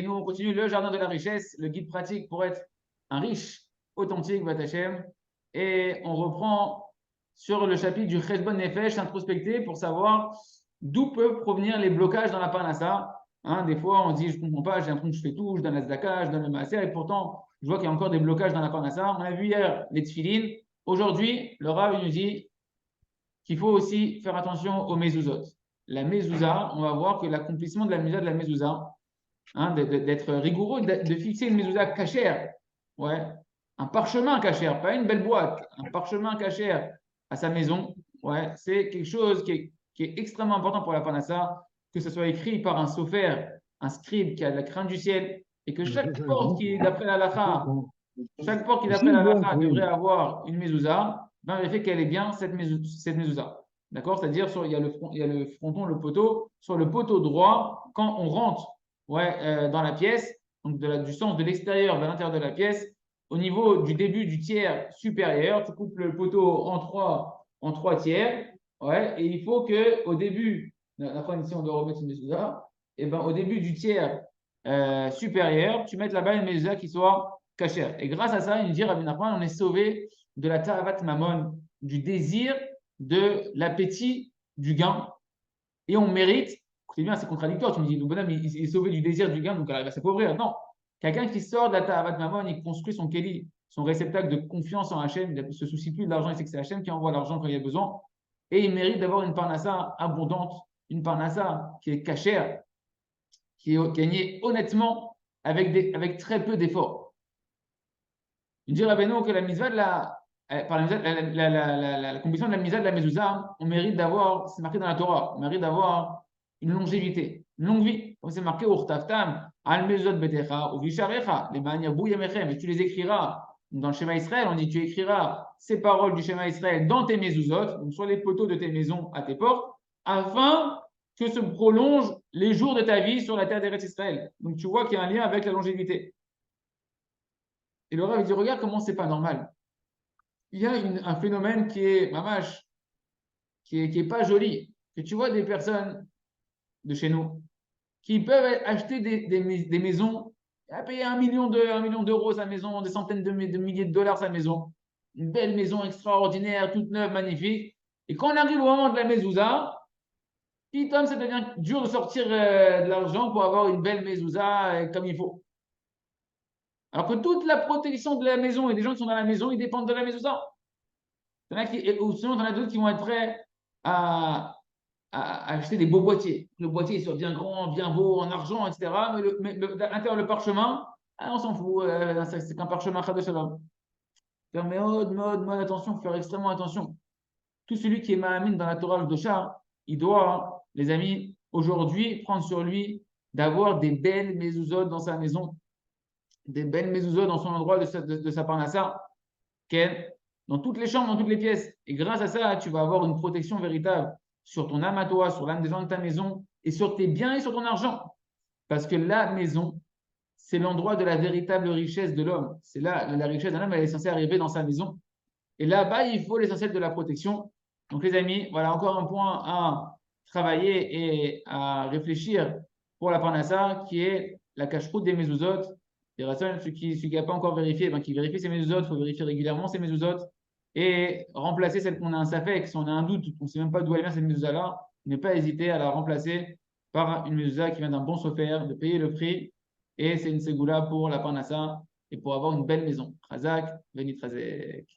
On continue le jardin de la richesse, le guide pratique pour être un riche authentique, Bat Hashem. Et on reprend sur le chapitre du Cheshbon Nefesh, introspecté pour savoir d'où peuvent provenir les blocages dans la Parnassa. Hein, des fois, on se dit, je ne comprends pas, j'ai l'impression que je fais tout, je donne la tzedaka, je donne le maaser, et pourtant, je vois qu'il y a encore des blocages dans la Parnassa. On a vu hier les tefilines. Aujourd'hui, le Rav nous dit qu'il faut aussi faire attention aux mezuzot. La mezouza, on va voir que l'accomplissement de la mezouza, hein, d'être rigoureux, de fixer une mezouza cachère, ouais, un parchemin cachère, pas une belle boîte, un parchemin cachère à sa maison, ouais, c'est quelque chose qui est extrêmement important pour la panassa, que ce soit écrit par un sophère, un scribe qui a de la crainte du ciel, et que chaque porte qui est d'après la halakha, chaque porte qui d'après la halakha devrait avoir une mezouza, ben, vérifier qu'elle est bien cette mezouza. D'accord? C'est-à-dire, il y a le fronton, le poteau. Sur le poteau droit, quand on rentre dans la pièce, donc du sens de l'extérieur vers l'intérieur de la pièce, au niveau du début du tiers supérieur, tu coupes le poteau en trois tiers. Ouais, et il faut qu'au début, après ici on doit remettre une mezouza, et ben, au début du tiers supérieur, tu mettes là-bas une mezouza qui soit cachère. Et grâce à ça, il nous dit Rabbi Nachman, on est sauvé de la ta'avat mamon, du désir de l'appétit du gain. Et on mérite, c'est bien, c'est contradictoire, tu me dis, le bonhomme, il est sauvé du désir du gain, donc il va s'appauvrir. Non, quelqu'un qui sort de la ta'avat mamon, il construit son kéli, son réceptacle de confiance en Hachem, il ne se soucie plus de l'argent, il sait que c'est Hachem qui envoie l'argent quand il y a besoin, et il mérite d'avoir une parnassa abondante, une parnassa qui est cachère, qui est gagnée honnêtement avec très peu d'efforts. Il dit Rabbeinu que la mitzvah de par la condition de la mitzvah de la mezouza, on mérite d'avoir, c'est marqué dans la Torah, on mérite d'avoir une longévité, une longue vie. Comme c'est marqué Urtaftam, al mezuzot betecha, ou visharecha, les manières bouyamechem, et tu les écriras. Dans le schéma Israël, on dit tu écriras ces paroles du schéma Israël dans tes mezuzot, donc sur les poteaux de tes maisons à tes portes, afin que se prolongent les jours de ta vie sur la terre d'Eretz Israël. Donc tu vois qu'il y a un lien avec la longévité. Et le Rav dit regarde comment c'est pas normal. Il y a un phénomène qui est mamache, qui est pas joli. Que tu vois des personnes de chez nous qui peuvent acheter des maisons et payer 1 million d'euros sa maison, des centaines de milliers de dollars sa maison. Une belle maison extraordinaire, toute neuve, magnifique. Et quand on arrive au moment de la mezouza, putain, ça devient dur de sortir de l'argent pour avoir une belle mezouza comme il faut. Alors que toute la protection de la maison et des gens qui sont dans la maison, ils dépendent de la mezouza. Il y en a ou sinon, il y en a d'autres qui vont être prêts à, à acheter des beaux boîtiers. Le boîtier il soit bien grand, bien beau, en argent, etc. Mais l'intérieur, le parchemin, ah, on s'en fout. C'est qu'un parchemin Chadot Shalom. Faire mode, attention, faut faire extrêmement attention. Tout celui qui est Mahamine dans la Torah de Char, il doit, les amis, aujourd'hui, prendre sur lui d'avoir des belles mezuzot dans sa maison, des belles mezuzot dans son endroit de sa parnassa. Okay, dans toutes les chambres, dans toutes les pièces. Et grâce à ça, tu vas avoir une protection véritable sur ton âme à toi, sur l'âme des gens de ta maison, et sur tes biens et sur ton argent. Parce que la maison, c'est l'endroit de la véritable richesse de l'homme. C'est là, la richesse d'un homme, elle est censée arriver dans sa maison. Et là-bas, il faut l'essentiel de la protection. Donc, les amis, voilà encore un point à travailler et à réfléchir pour la Parnassa, qui est la cache-route des mezuzot. Et celui qui n'a pas encore vérifié, ben, qui vérifie ses mezuzot, il faut vérifier régulièrement ses mezuzot et remplacer celle qu'on a un safek, si on a un doute, on ne sait même pas d'où elle vient cette mezuzah-là, ne pas hésiter à la remplacer par une mezuzah qui vient d'un bon sofer, de payer le prix. Et c'est une ségoula pour la Parnassa et pour avoir une belle maison. Razak, Benit Razek.